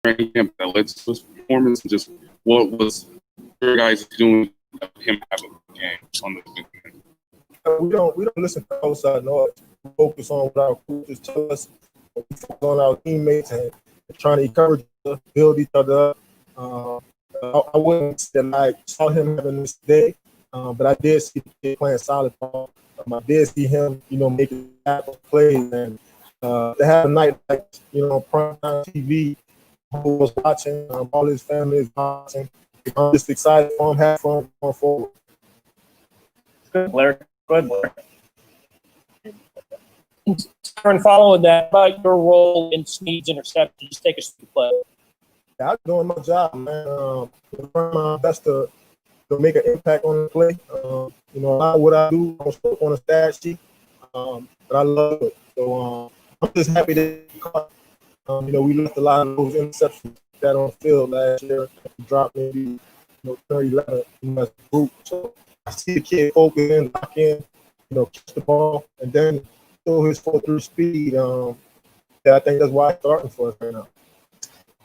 training camp that led to his performance, and just what was your guys doing to let him have a game on the weekend? We don't listen to outside noise. We focus on what our coaches tell us. We focus on our teammates and trying to encourage each other, build each other up. I wouldn't say that I saw him having this day, but I did see the kid playing solid ball. I did see him, making plays, and to have a night like, prime time TV, who was watching, all his family is watching. I'm just excited for him, have fun going forward. Good, Blair. Good, Blair. And following that, about your role in Snead's interception, just take us through the play. Yeah, I'm doing my job, man. Trying my best to make an impact on the play. A lot of what I do, I don't put on a stat sheet, but I love it. So I'm just happy that he caught. We left a lot of those interceptions that on the field last year. We dropped maybe 30, 11 as a group. So I see the kid focus in, lock in, catch the ball, and then show his 4-3 speed. I think that's why it's starting for us right now.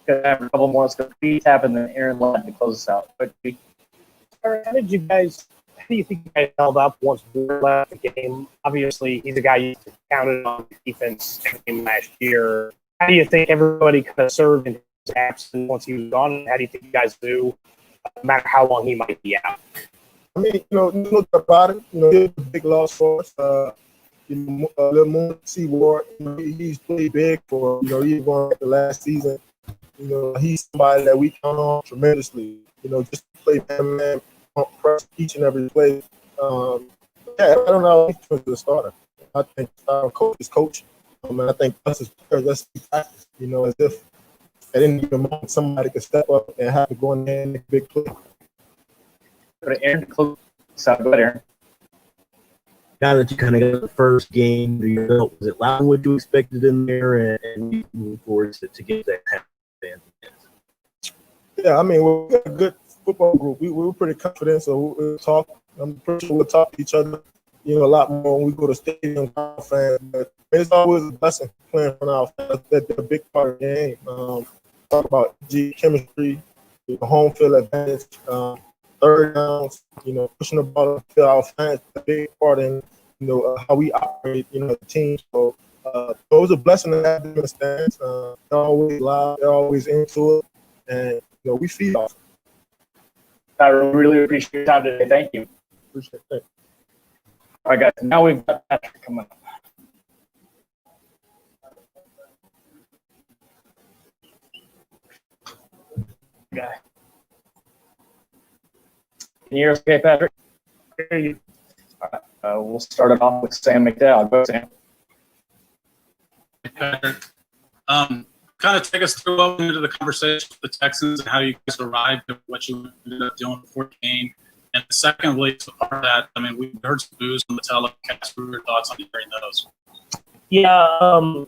Gonna have a couple more. Let's go. Tap and then Aaron Lund to close us out. But how do you think you guys held up once Brewer left the game? Obviously, he's a guy you counted on defense last year. How do you think everybody kind of served in his absence once he was gone? How do you think you guys do, no matter how long he might be out? I mean, look about it. It's a big loss for us. A little more Seaward. He's played big for even going back to last season. He's somebody that we count on tremendously. Just to play man, press each and every play. I don't know if he's the starter. I think our coach is coach. I think us as players, let's practice. As if at any given moment somebody could step up and have to go in there and make a big play. Go to Aaron to close us out. Go ahead, Aaron. Now that you kind of got the first game, was it allowing what you expected in there, and moving forward to get that fan? Yeah, I mean, we're a good football group. We were pretty confident, so we'll talk. I'm pretty sure we'll talk to each other, a lot more when we go to stadium fans. But it's always a blessing playing for our fans. That's a big part of the game. Talk about chemistry, the home field advantage, third downs, pushing the ball to our fans, a big part in, how we operate, the team. So it was a blessing to have them in the stands. They're always loud, they're always into it, and we feed off. I really appreciate your time today. Thank you. Appreciate that. All right, guys. Now we've got Patrick coming up. Guy. Can you hear us okay, Patrick? I hear you. All right. We'll start it off with Sam McDowell. Go, Sam. Patrick. Kind of take us through what went into the conversation with the Texans and how you guys arrived at what you ended up doing before the game. And secondly, to part of that, I mean, we heard some boos on the telecast. What were your thoughts on hearing those? Yeah.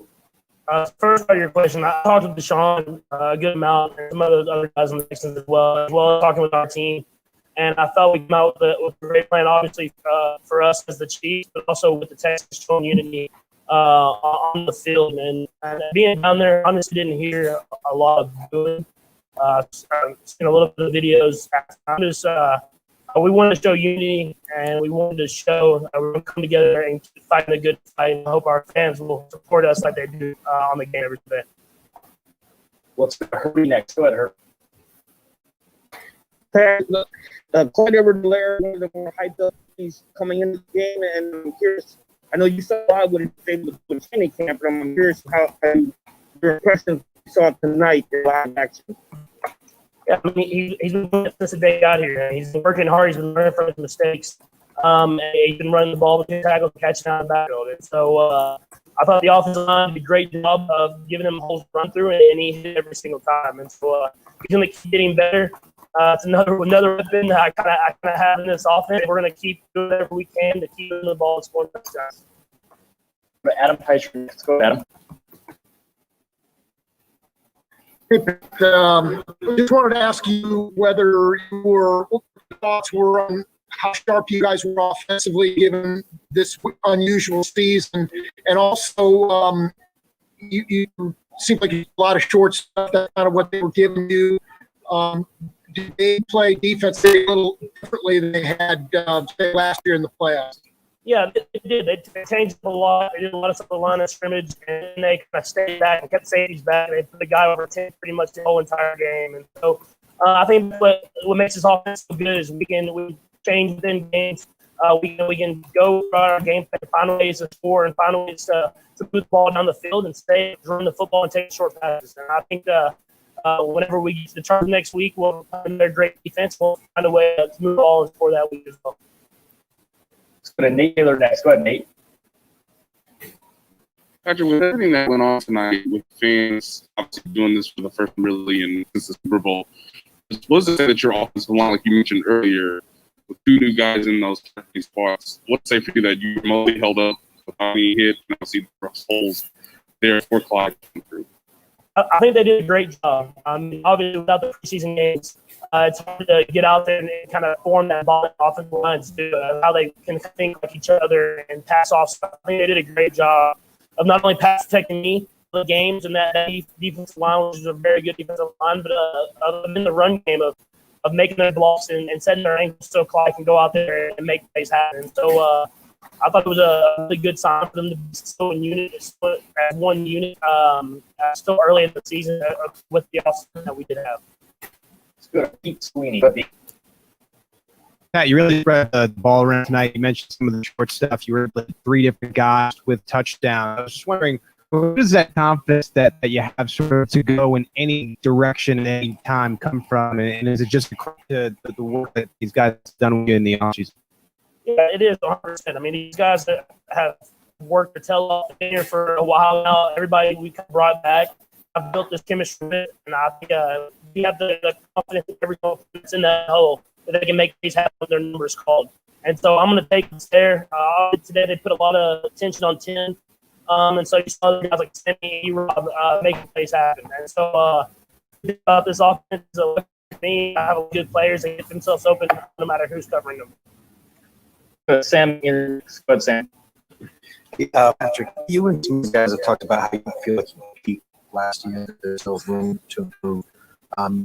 First part of your question, I talked with Deshaun a good amount, and some other guys on the Texans as well as talking with our team. And I felt we came out with a great plan, obviously, for us as the Chiefs, but also with the Texans showing unity on the field. And being down there, honestly, didn't hear a lot of booing. I've seen a little bit of videos. We wanted to show unity, and we wanted to show that we're going to come together and keep fighting a good fight. And I hope our fans will support us like they do on the game every day. Let's go to Herbie next. Go ahead, Herb. Clyde Edwards-Helaire, one of the more hyped up he's coming into the game, and I'm curious. I know you saw what he was able to do in training camp, but I'm curious how your impressions you saw tonight in live action. Yeah, I mean, he's been doing it since the day he got here. He's been working hard. He's been learning from his mistakes. And he's been running the ball between tackles and catching out of the backfield. And so I thought the offensive line did a great job of giving him a whole run through, and he hit every single time. And so he's going to keep getting better. It's another weapon that I kind of have in this offense. We're going to keep doing whatever we can to keep moving the ball and scoring touchdowns. Adam Teicher, let's go, Adam. Hey, just wanted to ask you what your thoughts were on how sharp you guys were offensively given this unusual season, and also you seemed like a lot of short stuff. That's kind of what they were giving you. Did they play defense a little differently than they had say last year in the playoffs? Yeah, they did. They changed a lot. They did a lot of stuff on the line of scrimmage, and they kind of stayed back and kept safeties back. They put the guy over 10 pretty much the whole entire game. And so I think what makes this offense so good is we change within games. We can go throughout our game plan, find ways to score and find ways to move the ball down the field and stay, run the football and take short passes. And I think whenever we get to the Chargers next week, we'll find their great defense. We'll find a way to move the ball and score that week as well. Let's go to Nate Taylor next. Go ahead, Nate. Patrick, with everything that went on tonight, with fans obviously doing this for the first time really since the Super Bowl, was it that your offensive line, like you mentioned earlier, with 2 new guys in those spots, what's say for you that you mostly held up without any hit and obviously the holes there for Clyde to come through? I think they did a great job. Obviously, without the preseason games, it's hard to get out there and kind of form that ball offensive line to how they can think like each other and pass off. So I think they did a great job of not only pass protecting me the games and that defensive line, which is a very good defensive line, but in the run game of making their blocks and setting their ankles so Clyde can go out there and make plays happen. So I thought it was a really good sign for them to be still in unit, split as one unit, still early in the season with the offseason that we did have. Let's go to Pete Sweeney. Pat, you really spread the ball around tonight. You mentioned some of the short stuff. You were like 3 different guys with touchdowns. I was just wondering, where does that confidence that you have sort of to go in any direction at any time come from? And is it just the work that these guys have done with you in the offseason? Yeah, it is 100%. I mean, these guys that have worked their tail off, been here for a while now. Everybody we brought back, I've built this chemistry with it, and I think we have the confidence that everyone that's in that hole that they can make these happen when their numbers called. And so I'm going to take this there. Today they put a lot of attention on 10, and so you saw guys like Sammy, E-Rob making plays happen. And so about this offense, for me, I have good players that get themselves open no matter who's covering them. Sam, go ahead, Sam. Patrick, you and some of the guys have talked about how you feel like you beat last year. There's still room to improve.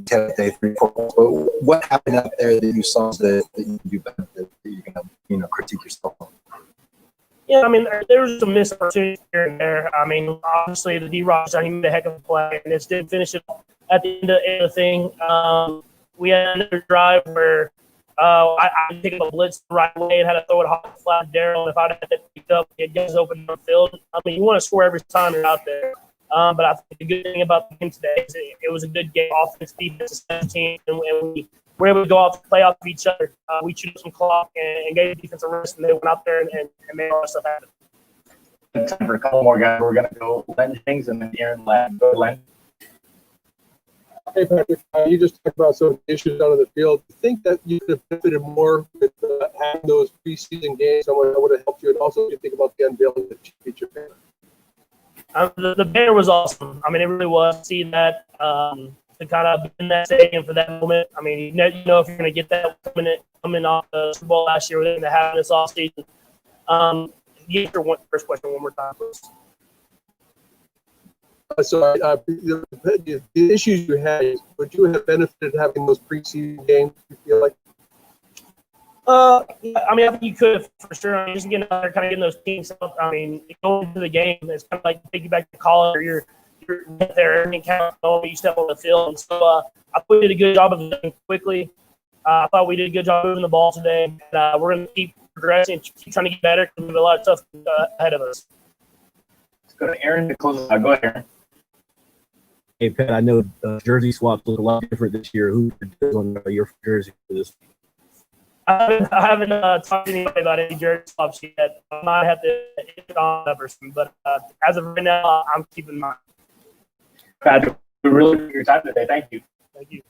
Day 3, 4. But what happened out there that you saw that you can do better, that you're gonna critique yourself on? Yeah, I mean, there was some missed opportunities here and there. I mean, obviously the D-Rock, he made a heck of a play, and it didn't finish it at the end of the thing. We had another drive where I picked up a blitz the right way and had to throw it hot flat to Daryl. And if I'd had that picked up, it gets open on the field. I mean, you want to score every time you're out there. But I think the good thing about the game today is it was a good game, offense, defense, 17, and we were able to go off, play off of each other. We chewed up some clock and gave the defense a rest, and they went out there and made all that stuff happen. Time for a couple more guys. We're going to go Len Jennings and then Aaron Ladd. Go Len. Hey, Patrick, you just talked about some issues out of the field. Do you think that you could have benefited more with having those preseason games? Someone that would have helped you. And also, you think about the unveiling of the championship banner. The banner was awesome. I mean, it really was. See that to kind of be in that stadium for that moment. I mean, you know if you're going to get that coming off the Super Bowl last year, we're going to have this off season. Get your first question one more time, please. The issues you had, would you have benefited having those preseason games? You feel like? Yeah, I mean, I think you could for sure. I mean, just getting out there, kind of getting those teams up. I mean, going into the game, it's kind of like taking you back to college, or you're there and count on you step on the field. And so I thought we did a good job of doing quickly. I thought we did a good job moving the ball today. And, we're going to keep progressing, keep trying to get better because we have a lot of stuff ahead of us. Let's go to Aaron to close. Go ahead, Aaron. Hey, Pat, I know jersey swaps look a lot different this year. Who is on your jersey for this? I haven't talked to anybody about any jersey swaps yet. I might have to hit on that person, but as of right now, I'm keeping mine. Patrick, we really appreciate your time today. Thank you. Thank you.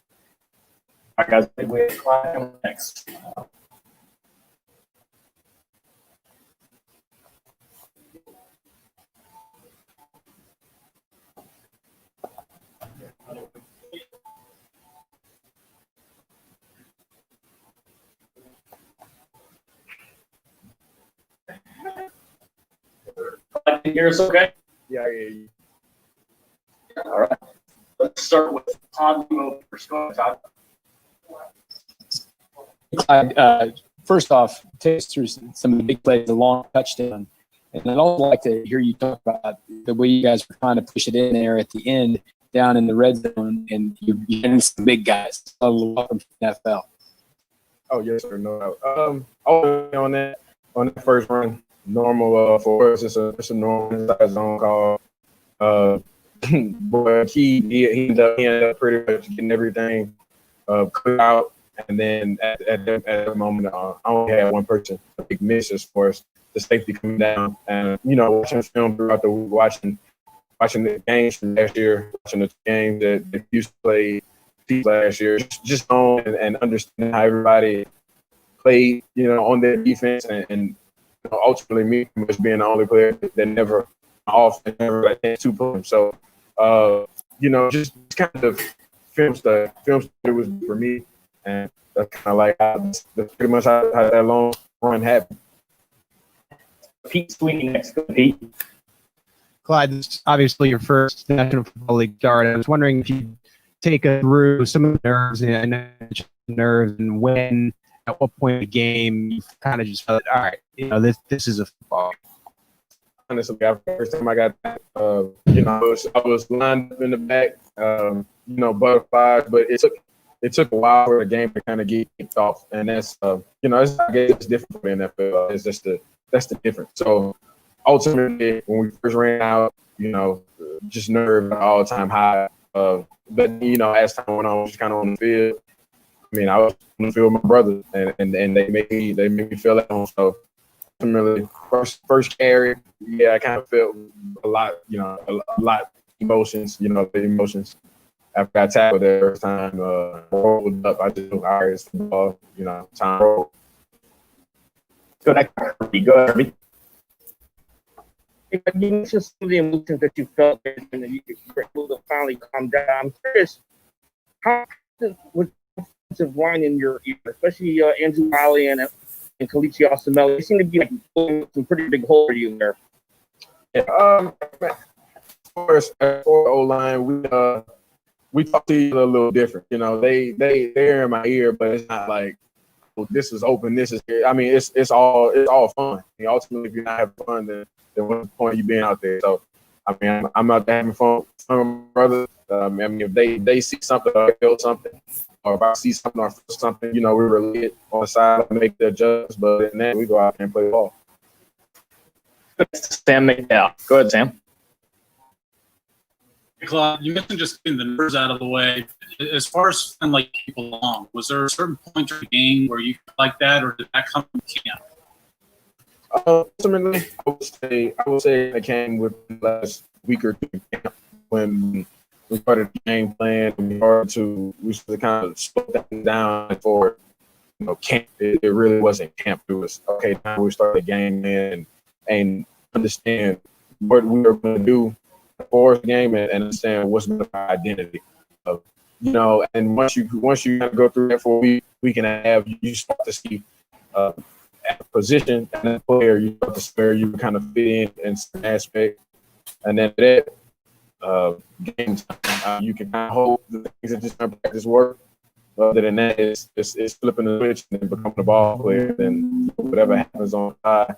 All right, guys. I think we have Clyde next. Can you hear us okay? Yeah, I hear you. start with Todd Limo first. Go ahead, Todd. Clyde, first off, take us through some of the big plays, the long touchdown. And I'd also like to hear you talk about the way you guys were trying to push it in there at the end, down in the red zone, and you're getting some big guys. Welcome to the NFL. Oh, yes, sir. No doubt. On that first run, normal for us, it's a normal inside zone call. But he ended up pretty much getting everything cut out. And then at that moment, I only had one person, a big miss as far as the safety coming down. And, watching film throughout the week, watching the games from last year, watching the games that they used to play last year, just knowing and understanding how everybody played, on their defense. And ultimately me being the only player that never got a chance to play him. So, just kind of film study was for me. And that's kind of like that's pretty much how that long run happened. Pete Sweeney next. Go, Pete. Clyde, this is obviously your first National Football League start. I was wondering if you take us through some of the nerves and when, at what point in the game you kind of just felt, all right, this is a football. Honestly, the first time I got that, I was lined up in the back, butterflies, but it took a while for the game to kind of get kicked off, and that's I guess it's different for the NFL. It's just that's the difference. So ultimately, when we first ran out, just nerve all time high. But as time went on, I was just kind of on the field. I mean, I was on the field with my brother, and they made me feel at home. So ultimately, first carry, I kind of felt a lot, a lot emotions, the emotions. After I tackled the first time, rolled up, I just knew, all right, it's the ball, time to roll. Go ahead, Kirby. You mentioned some of the emotions that you felt and that you were able to finally calm down. I'm curious, how was the offensive line in your ear, especially Andrew Wiley and Kalichi Osamele? They seem to be like pulling some pretty big hole for you there. Yeah, as far as O-line, we talk to each other a little different. They're in my ear, but it's not like, well, this is open, this is here. I mean, it's all fun. Ultimately, if you're not having fun, then what's the point of you being out there? So, I mean, I'm out there having fun with my brother. I mean, if they see something or feel something, or if I see something or feel something, we relay it on the side and make the adjustments. But then we go out there and play ball. Sam McDowell. Go ahead, Sam. Hey, Claude, you mentioned just getting the nerves out of the way. As far as feeling like people along, was there a certain point during the game where you felt like that, or did that come from camp? Ultimately, I would say it came with the last week or two camp when we started the game plan. We started to kind of slow that down for camp. It really wasn't camp. It was okay. Now we start the game and understand what we were going to do for the game and understand what's going to be our identity. And once you kind of go through that for a week and a half, you start to see at a position and a player you start to spare you kind of fit in some aspect, and then that game time you can kind of hold the things that just practice work. Other than that, it's flipping the switch and then becoming a ball player. Then whatever happens on the fly,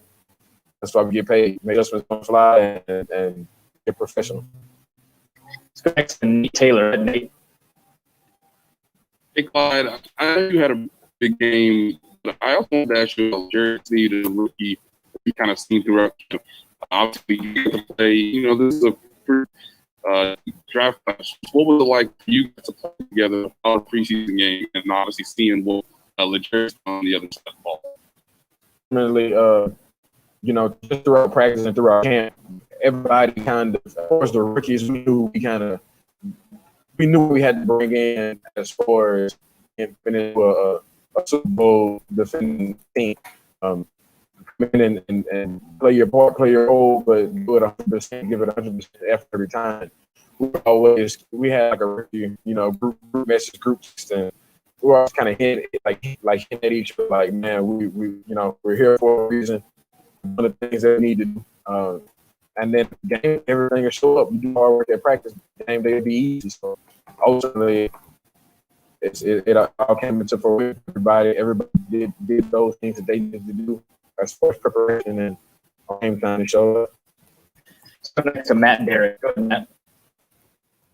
that's why we get paid. Make adjustments on the fly and get professional. Let's go next to Nate Taylor. Nate. Hey, Clyde, I know you had a big game, but I also wanted to ask you about Jared Sneed, the rookie we kind of seen throughout. Obviously, you get to play, this is a draft class. What was it like for you to play together on a preseason game and obviously seeing what Legarius on the other side of the ball? Ultimately, just throughout practice and throughout camp, everybody kind of, of course, the rookies, we knew we had to bring in as far as finish a Super Bowl defending team. Come in and play your part, play your role, but do it 100%, give it 100% effort every time. We had like a rookie, group message, group text, and we were always kind of hitting at each other, like, man, we're here for a reason. One of the things that we need to do, and then the game, everything will show up. You do hard work at practice, the game day will be easy. So ultimately, it all came into fruition. Everybody did those things that they needed to do as far as preparation, and game time to show up. So next to Matt and Derek. Go ahead, Matt.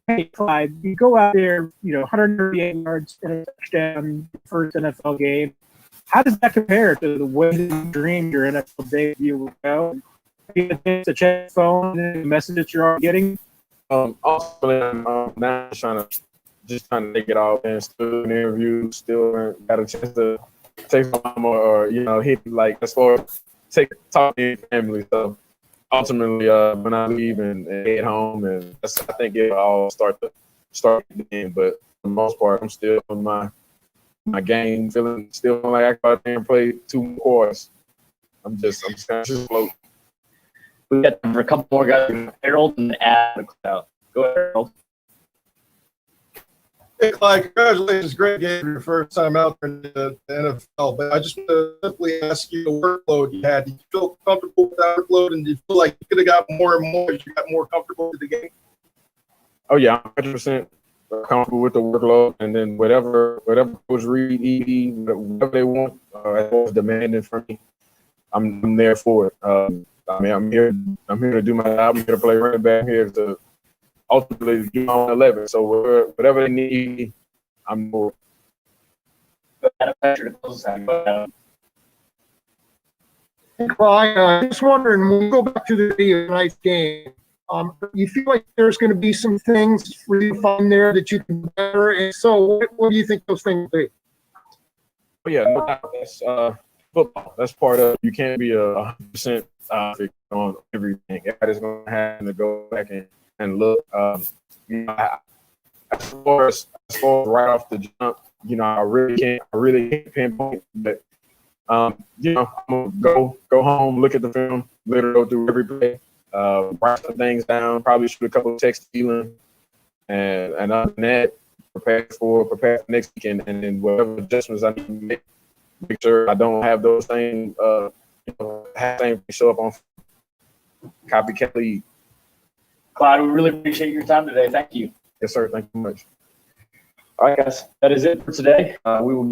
Hey, Clyde, you go out there, 138 yards and a touchdown, first NFL game. How does that compare to the way that you dreamed your NFL debut would go? You get a chance to check the phone and the message that you're already getting? Also, now trying to take it off and still in interviews, still got a chance to take some or hit like as far as talk to your family. So ultimately, when I leave and head home, and I think it all start again. But for the most part, I'm still on my game, feeling like I got there and play 2 more quarters. I'm just kind of float. We got a couple more guys. Harold and Adam. Go ahead, Harold. Hey, Clyde, congratulations. Great game for your first time out there in the NFL. But I just want to simply ask you the workload you had. Did you feel comfortable with that workload? And did you feel like you could have got more and more as you got more comfortable with the game? Oh, yeah, I'm 100% comfortable with the workload. And then whatever Coach Reed, Edie, whatever they want, as far as demanding from me, I'm there for it. I'm here to do my job. I'm here to play running back. I'm here to ultimately do my own 11. So whatever they need, I'm more. Clyde, just wondering, when we go back to the video tonight's game, you feel like there's going to be some things for you to find there that you can better? And so what do you think those things will be? Oh, yeah, no doubt. That's football. That's part of it. You can't be 100% perfect on everything. Everybody's going to have to go back and look. As far as right off the jump, I really can't pinpoint. But I'm gonna go home, look at the film, literally go through every play, write some things down, probably shoot a couple of texts stealing, and other than that, prepare for next weekend, and then whatever adjustments I need to make sure I don't have those things show up on copycat league. Clyde, we really appreciate your time today. Thank you. Yes, sir. Thank you much. All right, guys. That is it for today. We will get